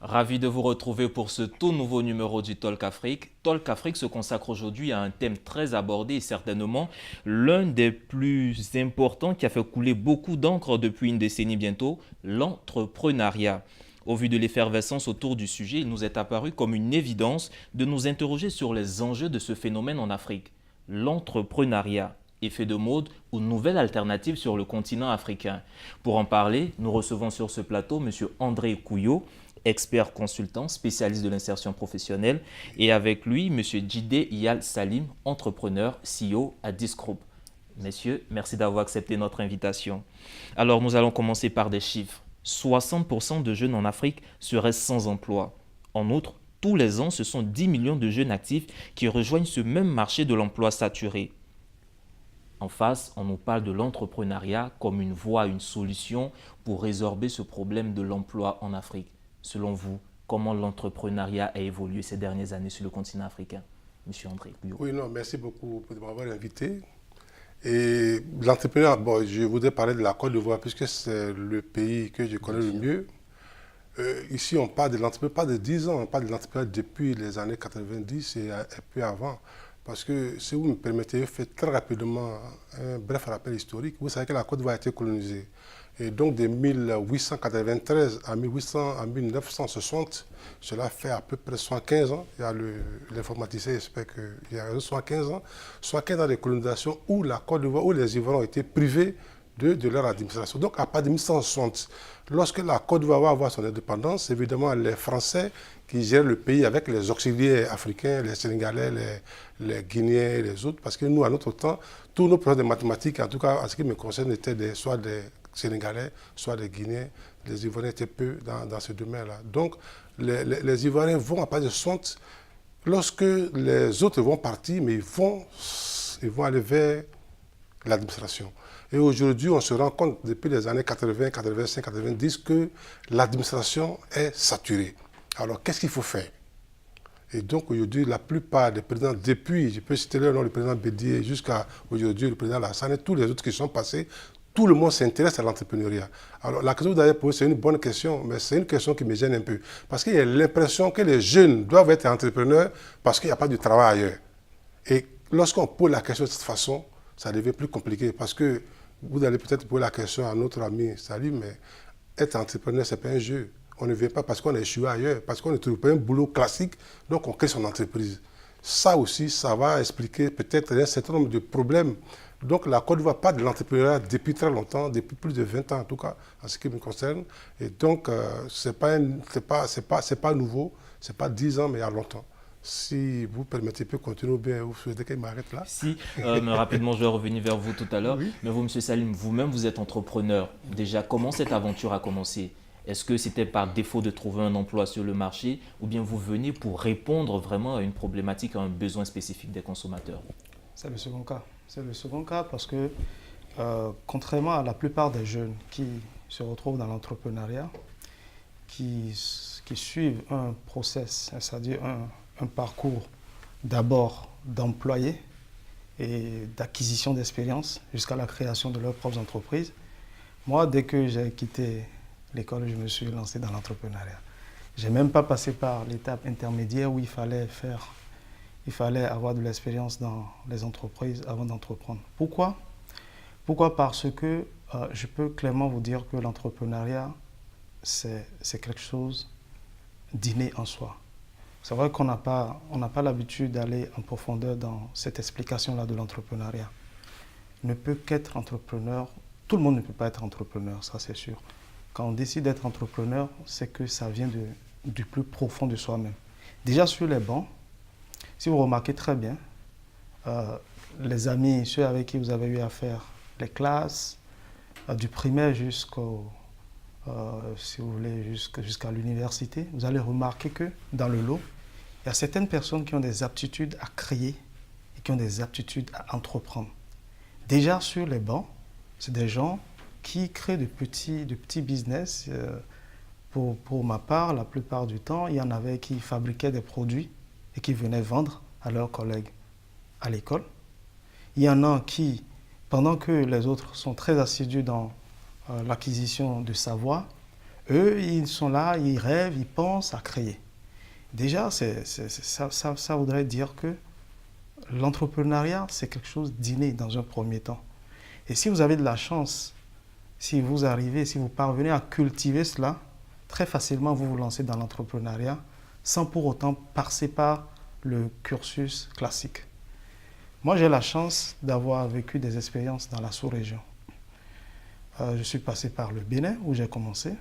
Ravi de vous retrouver pour ce tout nouveau numéro du Talk Afrique. Talk Afrique se consacre aujourd'hui à un thème très abordé et certainement l'un des plus importants qui a fait couler beaucoup d'encre depuis une décennie bientôt, l'entrepreneuriat. Au vu de l'effervescence autour du sujet, il nous est apparu comme une évidence de nous interroger sur les enjeux de ce phénomène en Afrique. L'entrepreneuriat, effet de mode ou nouvelle alternative sur le continent africain. Pour en parler, nous recevons sur ce plateau M. André Couillot, expert consultant, spécialiste de l'insertion professionnelle, et avec lui, M. Djidé Iyal Salim, entrepreneur, CEO à Disgroup. Messieurs, merci d'avoir accepté notre invitation. Alors, nous allons commencer par des chiffres. 60% de jeunes en Afrique seraient sans emploi. En outre, tous les ans, ce sont 10 millions de jeunes actifs qui rejoignent ce même marché de l'emploi saturé. En face, on nous parle de l'entrepreneuriat comme une voie, une solution pour résorber ce problème de l'emploi en Afrique. Selon vous, comment l'entrepreneuriat a évolué ces dernières années sur le continent africain? Monsieur André Couillot. Oui, non, merci beaucoup pour m'avoir invité. Et l'entrepreneuriat, bon, je voudrais parler de la Côte d'Ivoire puisque c'est le pays que je connais le mieux. Ici, on parle de l'entrepreneuriat, pas de 10 ans, on parle de l'entrepreneuriat depuis les années 90 et puis avant. Parce que, si vous me permettez, je fais très rapidement un bref rappel historique. Vous savez que la Côte d'Ivoire a été colonisée. Et donc, de 1893 à 1960, cela fait à peu près 75 ans. Il y a l'informaticien, j'espère qu'il y a 75 ans. 75 ans de colonisation où la Côte d'Ivoire, où les Ivoiriens ont été privés de leur administration. Donc, à partir de 1960, lorsque la Côte d'Ivoire va avoir son indépendance, évidemment, les Français qui gèrent le pays avec les auxiliaires africains, les Sénégalais, les Guinéens et les autres, parce que nous, à notre temps, tous nos professeurs de mathématiques, en tout cas, en ce qui me concerne, étaient soit des Sénégalais, soit des Guinéens. Les Ivoiriens étaient peu dans ce domaine-là. Donc, les Ivoiriens vont à partir de 60, lorsque les autres vont partir, mais ils vont aller vers l'administration. Et aujourd'hui, on se rend compte, depuis les années 80, 85, 90, que l'administration est saturée. Alors, qu'est-ce qu'il faut faire? Et donc, aujourd'hui, la plupart des présidents, depuis, je peux citer le nom du président Bédier, jusqu'à aujourd'hui, le président Lassane et tous les autres qui sont passés, tout le monde s'intéresse à l'entrepreneuriat. Alors, la question que vous avez posée, c'est une bonne question, mais c'est une question qui me gêne un peu. Parce qu'il y a l'impression que les jeunes doivent être entrepreneurs parce qu'il n'y a pas de travail ailleurs. Et lorsqu'on pose la question de cette façon, ça devient plus compliqué parce que vous allez peut-être poser la question à notre ami Salim, mais être entrepreneur, ce n'est pas un jeu. On ne vient pas parce qu'on a échoué ailleurs, parce qu'on ne trouve pas un boulot classique, donc on crée son entreprise. Ça aussi, ça va expliquer peut-être un certain nombre de problèmes. Donc la Côte d'Ivoire parle de l'entrepreneuriat depuis très longtemps, depuis plus de 20 ans en tout cas, en ce qui me concerne. Et donc, ce n'est pas nouveau, ce n'est pas 10 ans, mais il y a longtemps. Si vous permettez, peut continuer ou bien vous souhaitez qu'il m'arrête là. Si, mais rapidement, je vais revenir vers vous tout à l'heure. Oui. Mais vous, M. Salim, vous-même, vous êtes entrepreneur. Déjà, comment cette aventure a commencé? Est-ce que c'était par défaut de trouver un emploi sur le marché ou bien vous venez pour répondre vraiment à une problématique, à un besoin spécifique des consommateurs? C'est le second cas. C'est le second cas parce que, contrairement à la plupart des jeunes qui se retrouvent dans l'entrepreneuriat, qui suivent un process, c'est-à-dire un parcours d'abord d'employés et d'acquisition d'expérience jusqu'à la création de leurs propres entreprises. Moi, dès que j'ai quitté l'école, je me suis lancé dans l'entrepreneuriat. Je n'ai même pas passé par l'étape intermédiaire où il fallait avoir de l'expérience dans les entreprises avant d'entreprendre. Pourquoi? Pourquoi? Parce que je peux clairement vous dire que l'entrepreneuriat, c'est quelque chose d'inné en soi. C'est vrai qu'on n'a pas l'habitude d'aller en profondeur dans cette explication-là de l'entrepreneuriat. On ne peut qu'être entrepreneur. Tout le monde ne peut pas être entrepreneur, ça c'est sûr. Quand on décide d'être entrepreneur, c'est que ça vient du plus profond de soi-même. Déjà sur les bancs, si vous remarquez très bien, les amis, ceux avec qui vous avez eu affaire, les classes, du primaire jusqu'au, si vous voulez, jusqu'à l'université, vous allez remarquer que dans le lot, il y a certaines personnes qui ont des aptitudes à créer et qui ont des aptitudes à entreprendre. Déjà sur les bancs, c'est des gens qui créent de petits business. Pour ma part, la plupart du temps, il y en avait qui fabriquaient des produits et qui venaient vendre à leurs collègues à l'école. Il y en a qui, pendant que les autres sont très assidus dans l'acquisition de savoir, Eux, ils sont là, ils rêvent, ils pensent à créer. Déjà, ça voudrait dire que l'entrepreneuriat, c'est quelque chose d'inné dans un premier temps. Et si vous avez de la chance, si vous parvenez à cultiver cela, très facilement, vous vous lancez dans l'entrepreneuriat sans pour autant passer par le cursus classique. Moi, j'ai la chance d'avoir vécu des expériences dans la sous-région. Je suis passé par le Bénin, où j'ai commencé.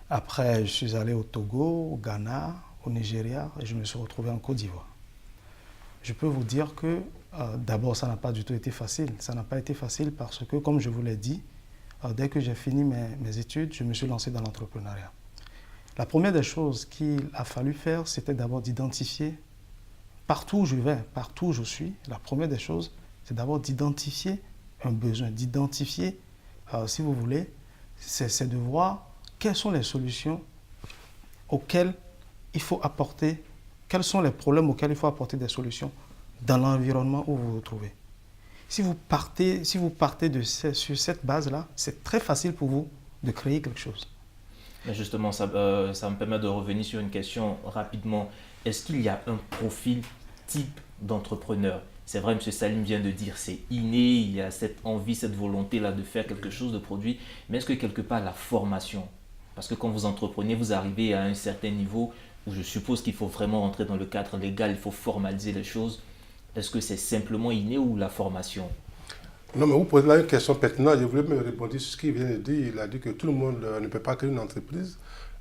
Après, je suis allé au Togo, au Ghana, au Nigeria, et je me suis retrouvé en Côte d'Ivoire. Je peux vous dire que d'abord, ça n'a pas du tout été facile. Ça n'a pas été facile parce que, comme je vous l'ai dit, dès que j'ai fini mes études, je me suis lancé dans l'entrepreneuriat. La première des choses qu'il a fallu faire, c'était d'abord d'identifier, partout où je vais, partout où je suis, la première des choses, c'est d'abord d'identifier un besoin, d'identifier, si vous voulez, c'est de voir quelles sont les solutions auxquelles il faut apporter, quels sont les problèmes auxquels il faut apporter des solutions dans l'environnement où vous vous trouvez. Si vous partez sur cette base-là, c'est très facile pour vous de créer quelque chose. Mais justement, ça me permet de revenir sur une question rapidement. Est-ce qu'il y a un profil type d'entrepreneur? C'est vrai, M. Salim vient de dire c'est inné, il y a cette envie, cette volonté-là de faire quelque chose, de produit. Mais est-ce que quelque part la formation, parce que quand vous entreprenez, vous arrivez à un certain niveau où je suppose qu'il faut vraiment rentrer dans le cadre légal, il faut formaliser les choses. Est-ce que c'est simplement inné ou la formation? Non, mais vous posez là une question pertinente. Je voulais me répondre sur ce qu'il vient de dire. Il a dit que tout le monde ne peut pas créer une entreprise.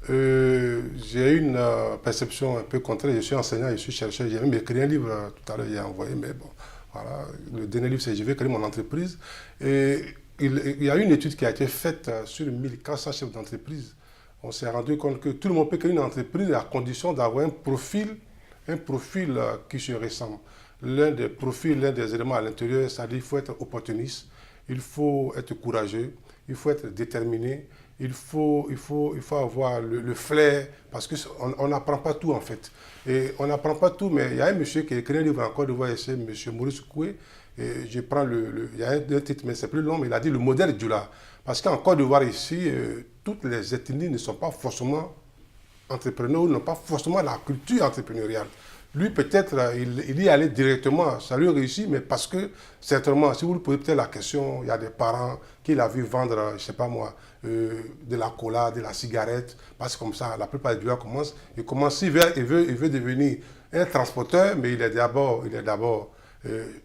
J'ai une perception un peu contraire. Je suis enseignant, je suis chercheur. J'ai même écrit un livre tout à l'heure, j'ai envoyé, mais bon, voilà. Le dernier livre, c'est « Je vais créer mon entreprise ». Et il y a une étude qui a été faite sur 1400 chefs d'entreprise. On s'est rendu compte que tout le monde peut créer une entreprise à condition d'avoir un profil qui se ressemble. L'un des profils, l'un des éléments à l'intérieur, c'est-à-dire qu'il faut être opportuniste, il faut être courageux, il faut être déterminé, il faut avoir le flair, parce qu'on n'apprend pas tout en fait. Et on n'apprend pas tout, mais il y a un monsieur qui a écrit un livre en Côte d'Ivoire, c'est M. Maurice Koué, et je prends il y a un titre, mais c'est plus long, mais il a dit le modèle du là. Parce qu'en Côte d'Ivoire ici, toutes les ethnies ne sont pas forcément entrepreneurs, n'ont pas forcément la culture entrepreneuriale. Lui, peut-être, il y allait directement, ça lui réussit, mais parce que, certainement, si vous lui posez peut-être la question, il y a des parents qui l'ont vu vendre, je ne sais pas moi, de la cola, de la cigarette, parce que comme ça, la plupart des gens commencent. Il veut devenir un transporteur, mais il est d'abord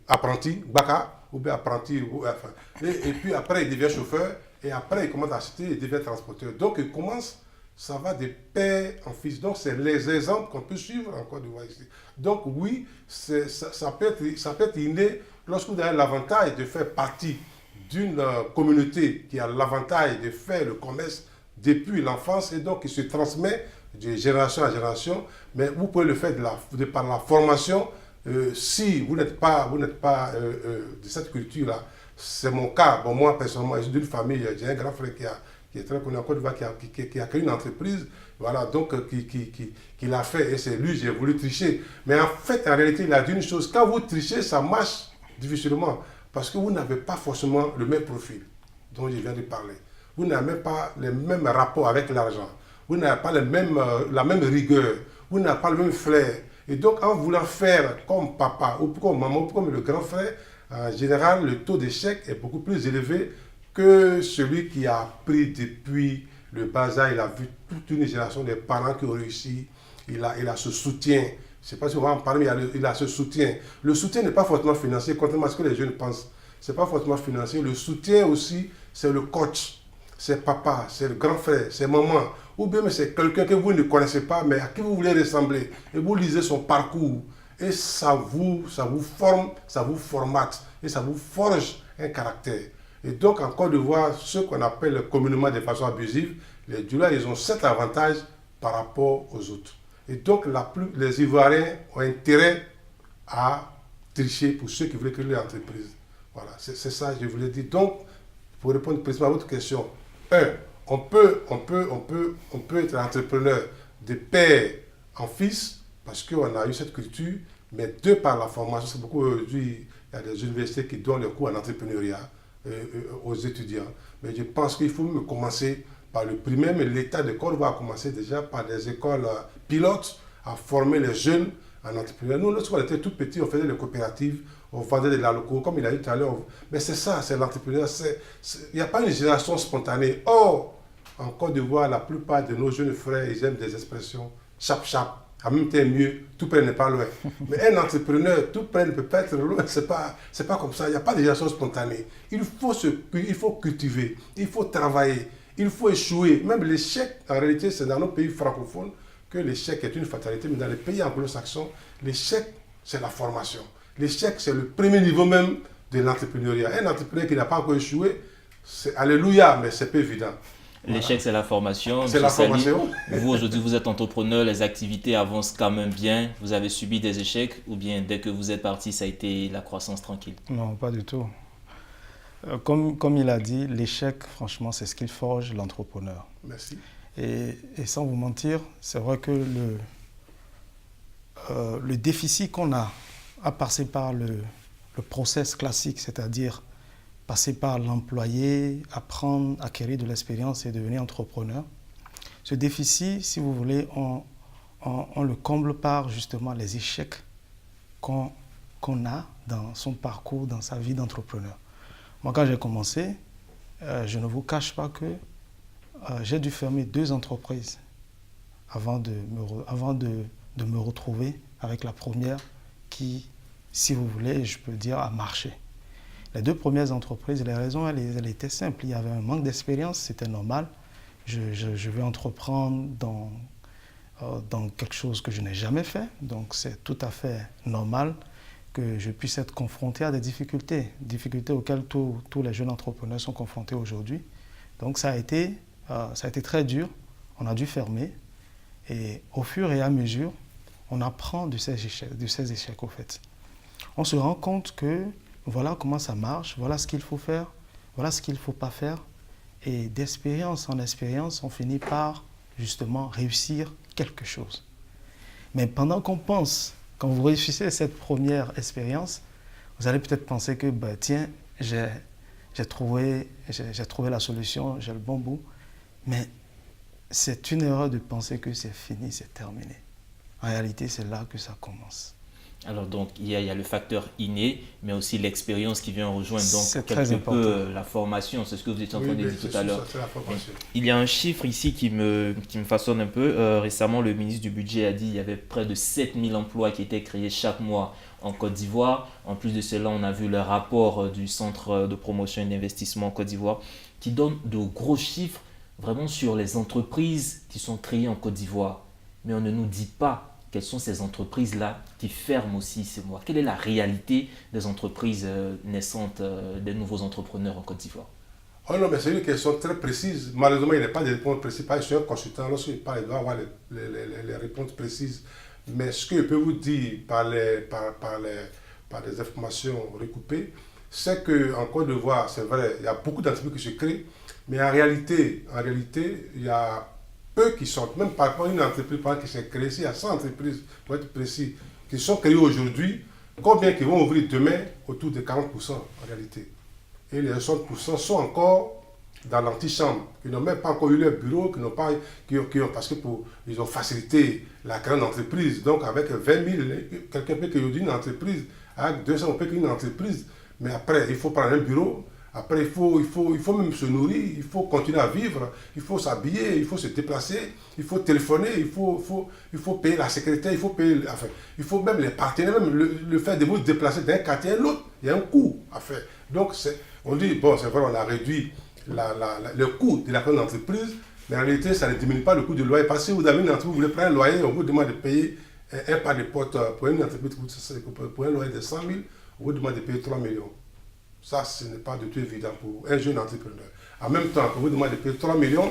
apprenti, baka, ou bien apprenti, enfin, et puis après, il devient chauffeur, et après, il commence à acheter, il devient transporteur. Donc, il commence. Ça va de père en fils. Donc, c'est les exemples qu'on peut suivre en Côte d'Ivoire ici. Donc, oui, ça peut être inné lorsque vous avez l'avantage de faire partie d'une communauté qui a l'avantage de faire le commerce depuis l'enfance et donc qui se transmet de génération à génération. Mais vous pouvez le faire par la formation si vous n'êtes pas de cette culture-là. C'est mon cas. Bon, moi, personnellement, je suis d'une famille, j'ai un grand frère qui est très connu en Côte d'Ivoire, qui a créé une entreprise, voilà, donc qui l'a fait, et c'est lui, j'ai voulu tricher. Mais en fait, en réalité, il a dit une chose, quand vous trichez, ça marche difficilement, parce que vous n'avez pas forcément le même profil dont je viens de parler. Vous n'avez même pas les mêmes rapports avec l'argent, vous n'avez pas la même rigueur, vous n'avez pas le même flair. Et donc, en voulant faire comme papa, ou comme maman, ou comme le grand frère, en général, le taux d'échec est beaucoup plus élevé que celui qui a appris depuis le bas âge. Il a vu toute une génération de parents qui ont réussi. Il a ce soutien. Je ne sais pas si on va en parler, mais il a ce soutien. Le soutien n'est pas forcément financier, contrairement à ce que les jeunes pensent. Ce n'est pas forcément financier. Le soutien aussi, c'est le coach. C'est papa, c'est le grand frère, c'est maman. Ou bien c'est quelqu'un que vous ne connaissez pas, mais à qui vous voulez ressembler. Et vous lisez son parcours. Et ça vous forme, ça vous formate. Et ça vous forge un caractère. Et donc, en Côte d'Ivoire, ce qu'on appelle communément de façon abusive, les Dioula, ils ont cet avantage par rapport aux autres. Et donc, les Ivoiriens ont intérêt à tricher pour ceux qui veulent créer leur entreprise. Voilà, c'est ça que je voulais dire. Donc, pour répondre précisément à votre question, on peut être entrepreneur de père en fils, parce qu'on a eu cette culture, mais par la formation, c'est beaucoup aujourd'hui, il y a des universités qui donnent le cours en entrepreneuriat aux étudiants. Mais je pense qu'il faut même commencer par le primaire, mais l'État de Côte d'Ivoire a commencé déjà par des écoles pilotes à former les jeunes en entrepreneuriat. Nous, lorsqu'on était tout petits, on faisait des coopératives, on vendait des locaux, comme il a dit tout à l'heure. Mais c'est ça, c'est l'entrepreneuriat. Il n'y a pas une génération spontanée. Or, en Côte d'Ivoire, la plupart de nos jeunes frères, ils aiment des expressions chap-chap. En même temps, mieux, tout près n'est pas loin. Mais un entrepreneur, tout près ne peut pas être loin. C'est pas comme ça. Il n'y a pas de génération spontanée. Il faut cultiver, il faut travailler, il faut échouer. Même l'échec, en réalité, c'est dans nos pays francophones que l'échec est une fatalité. Mais dans les pays anglo-saxons, l'échec, c'est la formation. L'échec, c'est le premier niveau même de l'entrepreneuriat. Un entrepreneur qui n'a pas encore échoué, c'est alléluia, mais c'est peu évident. L'échec, c'est la formation. C'est la formation. Vous, aujourd'hui, vous êtes entrepreneur, les activités avancent quand même bien. Vous avez subi des échecs ou bien dès que vous êtes parti, ça a été la croissance tranquille? Non, pas du tout. Comme il a dit, l'échec, franchement, c'est ce qui forge l'entrepreneur. Merci. Et sans vous mentir, c'est vrai que le déficit qu'on a à passer par le process classique, c'est-à-dire passer par l'employé, apprendre, acquérir de l'expérience et devenir entrepreneur. Ce déficit, si vous voulez, on le comble par justement les échecs qu'on a dans son parcours, dans sa vie d'entrepreneur. Moi, quand j'ai commencé, je ne vous cache pas que j'ai dû fermer 2 entreprises avant de me retrouver avec la première qui, si vous voulez, je peux dire, a marché. Les 2 premières entreprises, les raisons, elles étaient simples. Il y avait un manque d'expérience, c'était normal. Je vais entreprendre dans quelque chose que je n'ai jamais fait. Donc, c'est tout à fait normal que je puisse être confronté à des difficultés auxquelles tous les jeunes entrepreneurs sont confrontés aujourd'hui. Donc, ça a été très dur. On a dû fermer. Et au fur et à mesure, on apprend de ces échecs, au fait. On se rend compte que voilà comment ça marche, voilà ce qu'il faut faire, voilà ce qu'il ne faut pas faire. Et d'expérience en expérience, on finit par justement réussir quelque chose. Mais pendant qu'on pense, quand vous réussissez cette première expérience, vous allez peut-être penser que, tiens, j'ai trouvé la solution, j'ai le bon bout. Mais c'est une erreur de penser que c'est fini, c'est terminé. En réalité, c'est là que ça commence. Alors donc, il y a le facteur inné, mais aussi l'expérience qui vient rejoindre donc quelque peu la formation, c'est ce que vous étiez en train de dire tout à l'heure. Il y a un chiffre ici qui me façonne un peu. Récemment, le ministre du Budget a dit qu'il y avait près de 7000 emplois qui étaient créés chaque mois en Côte d'Ivoire. En plus de cela, on a vu le rapport du Centre de promotion et d'investissement en Côte d'Ivoire qui donne de gros chiffres vraiment sur les entreprises qui sont créées en Côte d'Ivoire. Mais on ne nous dit pas quelles sont ces entreprises-là qui ferment aussi ces mois. Quelle est la réalité des entreprises naissantes, des nouveaux entrepreneurs en Côte d'Ivoire? Oh non, mais c'est une question très précise. Malheureusement, il n'y a pas de réponse précise. Je suis un consultant. Lorsqu'il parle, il doit avoir les réponses précises. Mais ce que je peux vous dire par des informations recoupées, c'est qu'en Côte d'Ivoire, c'est vrai, il y a beaucoup d'entreprises qui se créent. Mais en réalité, il y a peu qui sortent. Même par exemple, une entreprise qui s'est créée, il y a 100 entreprises, pour être précis, qui sont créées aujourd'hui, combien qui vont ouvrir demain? Autour de 40% en réalité. Et les 60% sont encore dans l'antichambre, qui n'ont même pas encore eu leur bureau, parce qu'ils ont facilité la grande entreprise. Donc avec 20 000, quelqu'un peut créer une entreprise, avec 200, on peut créer une entreprise. Mais après, il faut prendre un bureau. Après, il faut même se nourrir, il faut continuer à vivre, il faut s'habiller, il faut se déplacer, il faut téléphoner, il faut payer la secrétaire, il faut même les partenaires, même le fait de vous déplacer d'un quartier à l'autre, il y a un coût à faire. Donc, on dit, bon, c'est vrai, on a réduit le coût de la grande entreprise, mais en réalité, ça ne diminue pas le coût du loyer. Parce que si vous avez une entreprise, vous voulez prendre un loyer, on vous demande de payer un pas de porte pour une entreprise, pour un loyer de 100 000, on vous demande de payer 3 millions. Ça, ce n'est pas du tout évident pour un jeune entrepreneur. En même temps, quand vous demandez de payer 3 millions,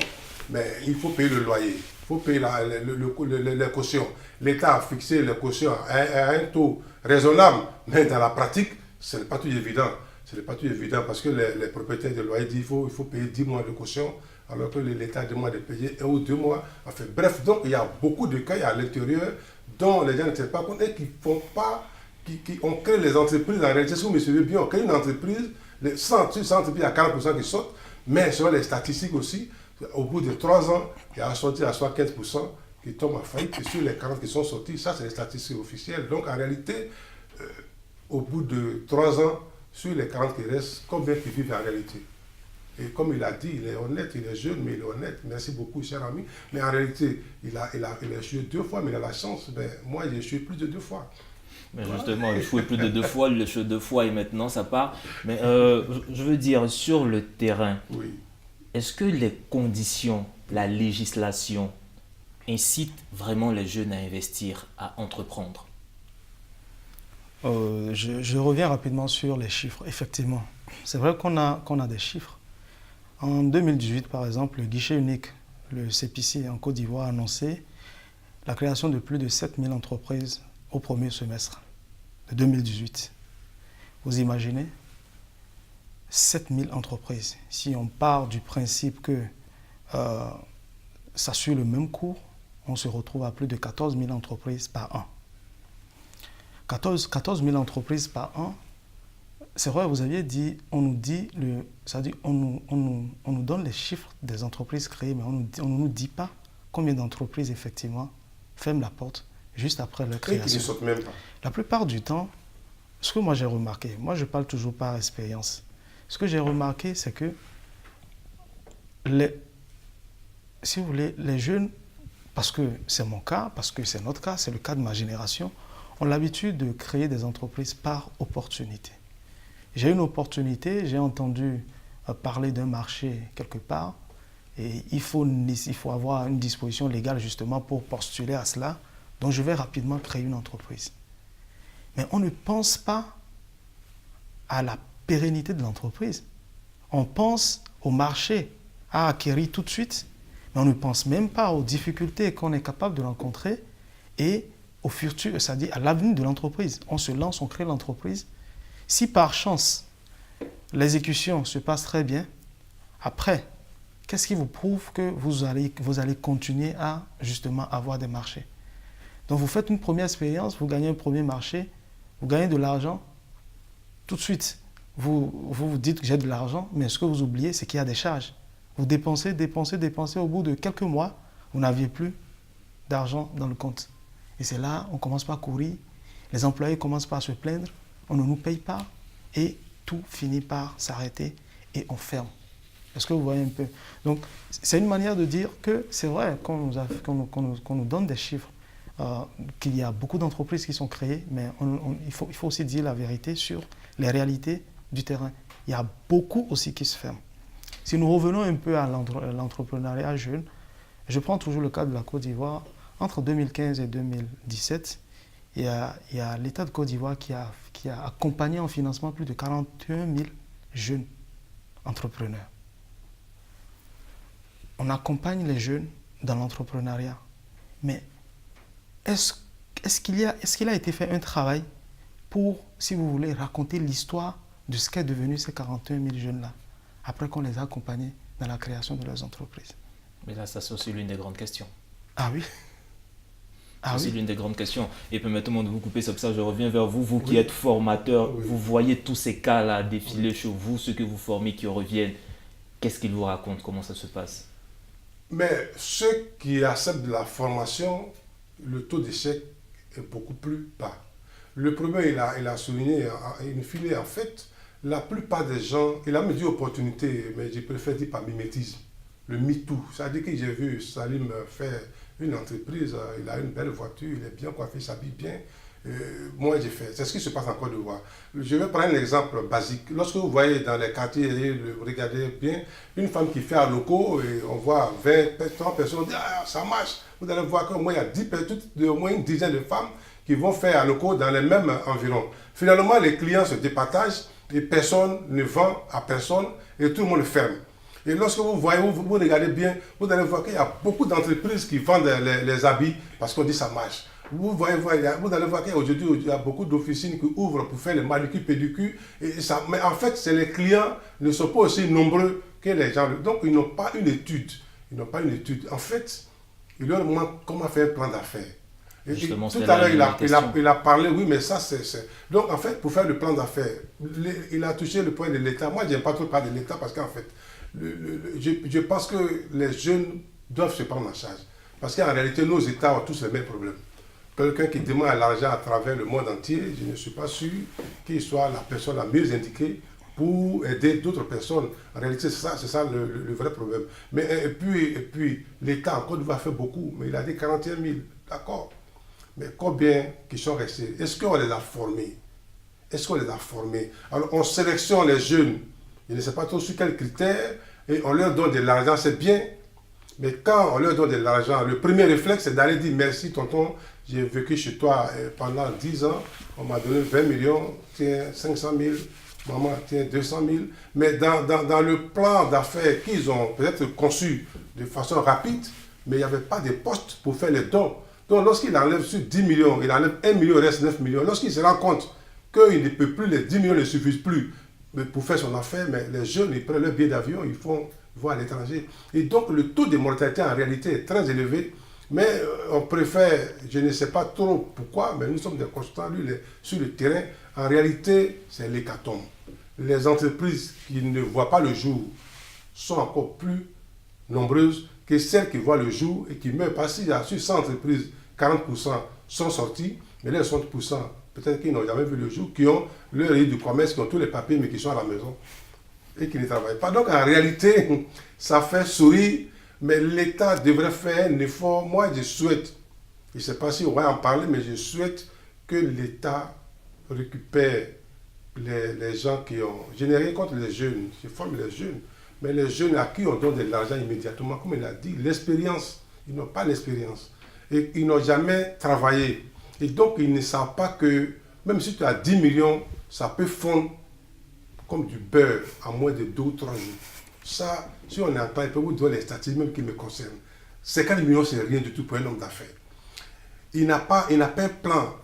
mais il faut payer le loyer, il faut payer les cautions. L'État a fixé les cautions à un taux raisonnable, mais dans la pratique, ce n'est pas tout évident. Ce n'est pas tout évident parce que les propriétaires de loyer disent qu'il faut payer 10 mois de caution, alors que l'État demande de payer 1 ou 2 mois. Enfin, bref, donc il y a beaucoup de cas à l'intérieur dont les gens ne tiennent pas compte et qui font pas. On crée les entreprises, en réalité, si vous me suivez bien, on crée une entreprise, 100 entreprises à 40% qui sortent, mais selon les statistiques aussi, Au bout de 3 ans, il y a sorti à 75% qui tombent en faillite. Et sur les 40 qui sont sortis, ça, c'est les statistiques officielles. Donc, en réalité, au bout de 3 ans, sur les 40 qui restent, combien qui vivent en réalité? Et comme il a dit, il est honnête, il est jeune, mais il est honnête. Merci beaucoup, cher ami. Mais en réalité, il a échoué 2 fois, mais il a la chance. Ben, moi, j'ai échoué plus de 2 fois. Mais justement, il faut plus de 2 fois, il échoue 2 fois et maintenant ça part. Mais je veux dire, sur le terrain, Oui. est-ce que les conditions, la législation incitent vraiment les jeunes à investir, à entreprendre? Je reviens rapidement sur les chiffres. Effectivement, c'est vrai qu'on a des chiffres. En 2018, par exemple, le guichet unique, le CPC en Côte d'Ivoire, a annoncé la création de plus de 7000 entreprises au premier semestre de 2018. Vous imaginez 7000 entreprises. Si on part du principe que ça suit le même cours, on se retrouve à plus de 14 000 entreprises par an. 14 000 entreprises par an, c'est vrai, vous aviez dit, on nous dit, c'est-à-dire on nous donne les chiffres des entreprises créées, mais on ne nous dit pas combien d'entreprises effectivement ferment la porte juste après leur création. Et qui ne sautent même pas. La plupart du temps, ce que moi j'ai remarqué, moi je parle toujours par expérience, ce que j'ai remarqué c'est que si vous voulez, les jeunes, parce que c'est mon cas, parce que c'est notre cas, c'est le cas de ma génération, ont l'habitude de créer des entreprises par opportunité. J'ai une opportunité, j'ai entendu parler d'un marché quelque part et il faut avoir une disposition légale justement pour postuler à cela. Donc je vais rapidement créer une entreprise. Mais on ne pense pas à la pérennité de l'entreprise. On pense au marché à acquérir tout de suite, mais on ne pense même pas aux difficultés qu'on est capable de rencontrer et au futur, c'est-à-dire à l'avenir de l'entreprise. On se lance, on crée l'entreprise. Si par chance, l'exécution se passe très bien, après, qu'est-ce qui vous prouve que vous allez continuer à justement avoir des marchés? Donc vous faites une première expérience, vous gagnez un premier marché, vous gagnez de l'argent, tout de suite, vous dites que j'ai de l'argent, mais ce que vous oubliez, c'est qu'il y a des charges. Vous dépensez, au bout de quelques mois, vous n'aviez plus d'argent dans le compte. Et c'est là, on commence par courir, les employés commencent par se plaindre, on ne nous paye pas et tout finit par s'arrêter et on ferme. Est-ce que vous voyez un peu? Donc, c'est une manière de dire que c'est vrai qu'on nous donne des chiffres, qu'il y a beaucoup d'entreprises qui sont créées, mais il faut aussi dire la vérité sur les réalités du terrain. Il y a beaucoup aussi qui se ferment. Si nous revenons un peu à l'entrepreneuriat jeune, je prends toujours le cas de la Côte d'Ivoire. Entre 2015 et 2017, il y a l'État de Côte d'Ivoire qui a accompagné en financement plus de 41 000 jeunes entrepreneurs. On accompagne les jeunes dans l'entrepreneuriat. Mais est-ce qu'il a été fait un travail pour, si vous voulez, raconter l'histoire de ce qu'est devenu ces 41 000 jeunes-là, après qu'on les a accompagnés dans la création de leurs entreprises? Mais là, ça c'est aussi l'une des grandes questions. Ah oui? C'est aussi l'une des grandes questions. Et permettez-moi de vous couper sur ça, je reviens vers vous, vous qui êtes formateur, vous voyez tous ces cas-là défiler chez vous, ceux que vous formez qui reviennent. Qu'est-ce qu'ils vous racontent? Comment ça se passe? Mais ceux qui acceptent de la formation, le taux d'échec est beaucoup plus bas. Le premier, il a souligné, in fine, en fait, la plupart des gens, il a même dit opportunité, mais je préfère dire par mimétisme, le MeToo. C'est-à-dire que j'ai vu Salim faire une entreprise, il a une belle voiture, il est bien coiffé, il s'habille bien. Moi, j'ai fait. C'est ce qui se passe en Côte d'Ivoire. Je vais prendre un exemple basique. Lorsque vous voyez dans les quartiers, regardez bien, une femme qui fait un loco, et on voit 20, 30 personnes, on dit ah, ça marche. Vous allez voir qu'au moins il y a 10, au moins une dizaine de femmes qui vont faire un loco dans les mêmes environs. Finalement, les clients se départagent et personne ne vend à personne et tout le monde ferme. Et lorsque vous voyez, vous regardez bien, vous allez voir qu'il y a beaucoup d'entreprises qui vendent les habits parce qu'on dit ça marche. Vous allez voir qu'aujourd'hui, il y a beaucoup d'officines qui ouvrent pour faire les manucures, pédicures. Mais en fait, les clients ne sont pas aussi nombreux que les gens. Donc, ils n'ont pas une étude. En fait, il leur manque comment faire un plan d'affaires. Justement, tout à l'heure, il a parlé, oui, mais ça, c'est... Donc, en fait, pour faire le plan d'affaires, il a touché le point de l'État. Moi, je n'aime pas trop parler de l'État parce qu'en fait, je pense que les jeunes doivent se prendre en charge. Parce qu'en réalité, nos États ont tous les mêmes problèmes. Quelqu'un qui demande l'argent à travers le monde entier, je ne suis pas sûr qu'il soit la personne la mieux indiquée pour aider d'autres personnes. En réalité, c'est ça le vrai problème. Mais, et puis l'État en Côte d'Ivoire fait beaucoup, mais il a dit 41 000, d'accord. Mais combien qui sont restés? Est-ce qu'on les a formés? Est-ce qu'on les a formés? Alors, on sélectionne les jeunes, je ne sais pas trop sur quels critères, et on leur donne de l'argent, c'est bien. Mais quand on leur donne de l'argent, le premier réflexe, c'est d'aller dire merci, tonton, j'ai vécu chez toi pendant 10 ans, on m'a donné 20 millions, tiens, 500 000, maman, tiens, 200 000. Mais dans le plan d'affaires qu'ils ont peut-être conçu de façon rapide, mais il n'y avait pas de poste pour faire les dons. Donc, lorsqu'il enlève sur 10 millions, il enlève 1 million, il reste 9 millions. Lorsqu'il se rend compte qu'il ne peut plus, les 10 millions ne suffisent plus pour faire son affaire, mais les jeunes, ils prennent leur billet d'avion, ils vont à l'étranger. Et donc, le taux de mortalité, en réalité, est très élevé. Mais on préfère, je ne sais pas trop pourquoi, mais nous sommes des constants, lui, sur le terrain. En réalité, c'est l'hécatombe. Les entreprises qui ne voient pas le jour sont encore plus nombreuses que celles qui voient le jour et qui meurent. Parce qu'il y a sur 100 entreprises, 40% sont sortis, mais les 60%, peut-être qu'ils n'ont jamais vu le jour, qui ont leur lieu de commerce, qui ont tous les papiers, mais qui sont à la maison et qui ne travaillent pas. Donc en réalité, ça fait sourire, mais l'État devrait faire un effort. Moi, je souhaite, je ne sais pas si on va en parler, mais je souhaite que l'État récupère les gens qui ont... Je n'ai rien contre les jeunes, je forme les jeunes, mais les jeunes à qui on donne de l'argent immédiatement, comme il a dit, l'expérience, ils n'ont pas l'expérience. Et ils n'ont jamais travaillé. Et donc, ils ne savent pas que, même si tu as 10 millions, ça peut fondre comme du beurre en moins de 2 ou 3 jours. Ça, si on entend, il peut vous donner les statistiques même qui me concernent. 50 millions, c'est rien du tout pour un homme d'affaires. Il n'a pas un plan,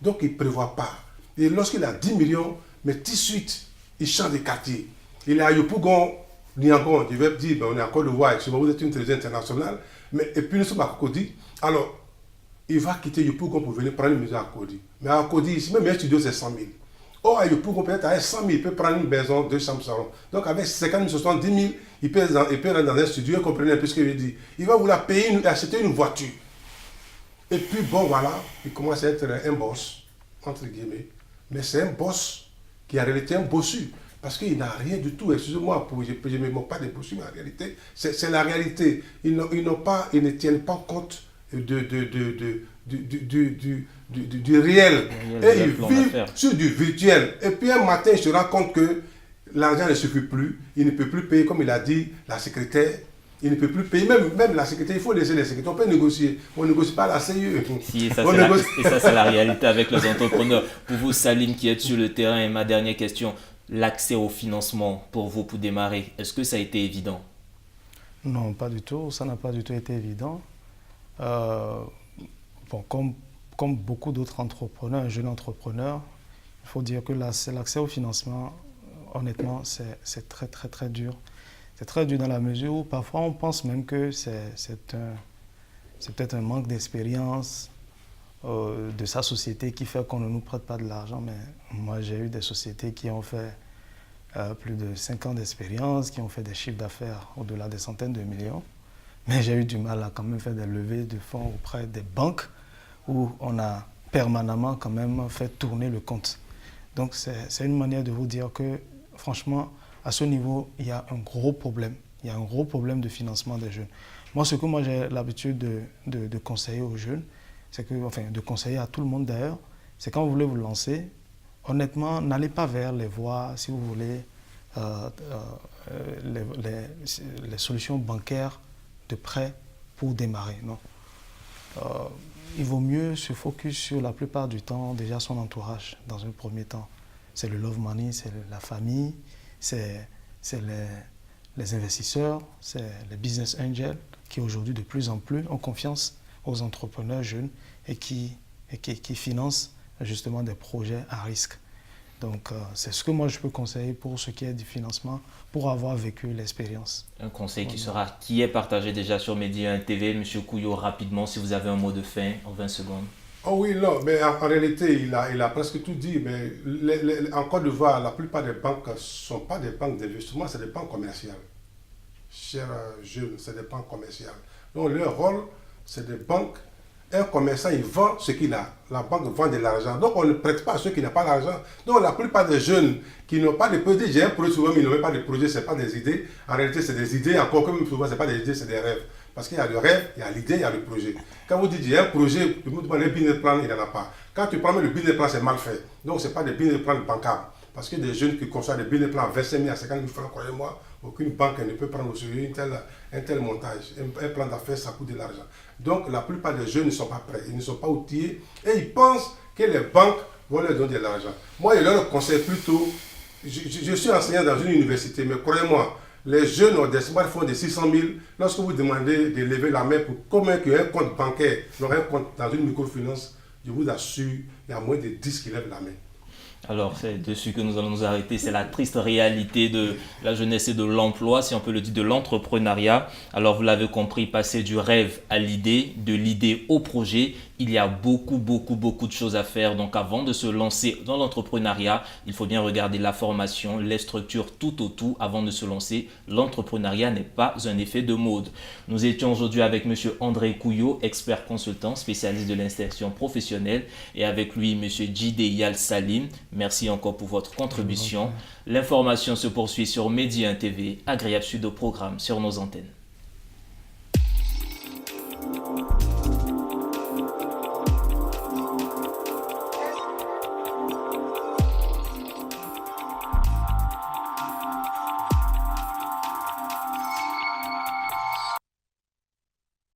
donc il ne prévoit pas. Et lorsqu'il a 10 millions, mais tout de suite, il change de quartier. Il est à Yopougon, Niangon, je vais dire, ben on est en Côte d'Ivoire, vous êtes une télévision internationale, et puis nous sommes à Cocody. Alors, il va quitter Yopougon pour venir prendre une maison à Cocody. Mais à Cocody, ici, même un studio, c'est 100 000. Or, à Yopougon, peut-être avec 100 000, il peut prendre une maison, 2 chambres, salon. Donc, avec 50 000, 70 000, il peut rentrer dans un studio, comprenez un peu ce que je dis. Il va vouloir payer, acheter une voiture. Et puis, bon, voilà, il commence à être un boss, entre guillemets. Mais c'est un boss qui, en réalité, est un bossu. Parce qu'il n'a rien du tout. Excusez-moi, je ne me moque pas des bossus, mais en réalité, c'est la réalité. Ils ne tiennent pas compte du réel. Et ils vivent sur du virtuel. Et puis un matin, il se rend compte que l'argent ne suffit plus. Il ne peut plus payer, comme il a dit, la secrétaire. Il ne peut plus payer. Même la secrétaire, il faut laisser les secrétaires. On peut négocier. On ne négocie pas la CIE. Si, et ça, c'est la réalité avec les entrepreneurs. Pour vous, Salim, qui êtes sur le terrain, et ma dernière question, l'accès au financement pour vous, pour démarrer, est-ce que ça a été évident? Non, pas du tout. Ça n'a pas du tout été évident. Comme beaucoup d'autres entrepreneurs, jeunes entrepreneurs, il faut dire que l'accès au financement, honnêtement, c'est très, très, très dur. C'est très dur dans la mesure où parfois on pense même que c'est peut-être un manque d'expérience de sa société qui fait qu'on ne nous prête pas de l'argent. Mais moi, j'ai eu des sociétés qui ont fait plus de 5 ans d'expérience, qui ont fait des chiffres d'affaires au-delà des centaines de millions. Mais j'ai eu du mal à quand même faire des levées de fonds auprès des banques où on a permanemment quand même fait tourner le compte. Donc c'est une manière de vous dire que franchement, à ce niveau, il y a un gros problème. Il y a un gros problème de financement des jeunes. Moi, ce que j'ai l'habitude de conseiller aux jeunes, c'est que, enfin, de conseiller à tout le monde d'ailleurs, c'est quand vous voulez vous lancer, honnêtement, n'allez pas vers les voies, si vous voulez, les solutions bancaires de prêt pour démarrer. Non. Il vaut mieux se focus sur la plupart du temps déjà son entourage dans un premier temps. C'est le love money, c'est la famille, c'est les investisseurs, c'est les business angels qui aujourd'hui de plus en plus ont confiance aux entrepreneurs jeunes et qui financent justement des projets à risque. Donc c'est ce que moi je peux conseiller pour ce qui est du financement, pour avoir vécu l'expérience. Un conseil qui est partagé déjà sur Média 1 TV. M. Couillot, rapidement, si vous avez un mot de fin en 20 secondes. Oh oui, non, mais en réalité, il a presque tout dit. Mais en Côte d'Ivoire, la plupart des banques ne sont pas des banques d'investissement, c'est des banques commerciales. chers jeunes, c'est des banques commerciales. Donc leur rôle, c'est des banques. Un commerçant, il vend ce qu'il a. La banque vend de l'argent. Donc on ne prête pas à ceux qui n'ont pas d'argent. Donc la plupart des jeunes qui n'ont pas de projet, j'ai un projet souvent, mais ils n'ont pas de projet, ce n'est pas des idées. En réalité, c'est des idées, encore comme souvent, ce n'est pas des idées, c'est des rêves. Parce qu'il y a le rêve, il y a l'idée, il y a le projet. Quand vous dites j'ai un projet, vous demandez le business plan, il n'y en a pas. Quand tu prends le business plan, c'est mal fait. Donc ce n'est pas des business plans bancables. Parce que des jeunes qui conçoivent des business plans à 25 000 à 50 000 francs, croyez-moi, aucune banque ne peut prendre au sérieux un tel montage. Un plan d'affaires, ça coûte de l'argent. Donc la plupart des jeunes ne sont pas prêts, ils ne sont pas outillés et ils pensent que les banques vont leur donner de l'argent. Moi, je leur conseille plutôt, je suis enseignant dans une université, mais croyez-moi, les jeunes ont des smartphones de 600 000. Lorsque vous demandez de lever la main pour combien qu'il y a un compte bancaire, un compte dans une microfinance, je vous assure, il y a moins de 10 qui lèvent la main. Alors, c'est dessus que nous allons nous arrêter. C'est la triste réalité de la jeunesse et de l'emploi, si on peut le dire, de l'entrepreneuriat. Alors, vous l'avez compris, passer du rêve à l'idée, de l'idée au projet, il y a beaucoup de choses à faire. Donc, avant de se lancer dans l'entrepreneuriat, il faut bien regarder la formation, les structures, tout au tout. Avant de se lancer, l'entrepreneuriat n'est pas un effet de mode. Nous étions aujourd'hui avec M. André Couillot, expert consultant, spécialiste de l'insertion professionnelle, et avec lui, M. Djide Yal Salim. Merci encore pour votre contribution. L'information se poursuit sur Média TV, agréable suite au programme sur nos antennes.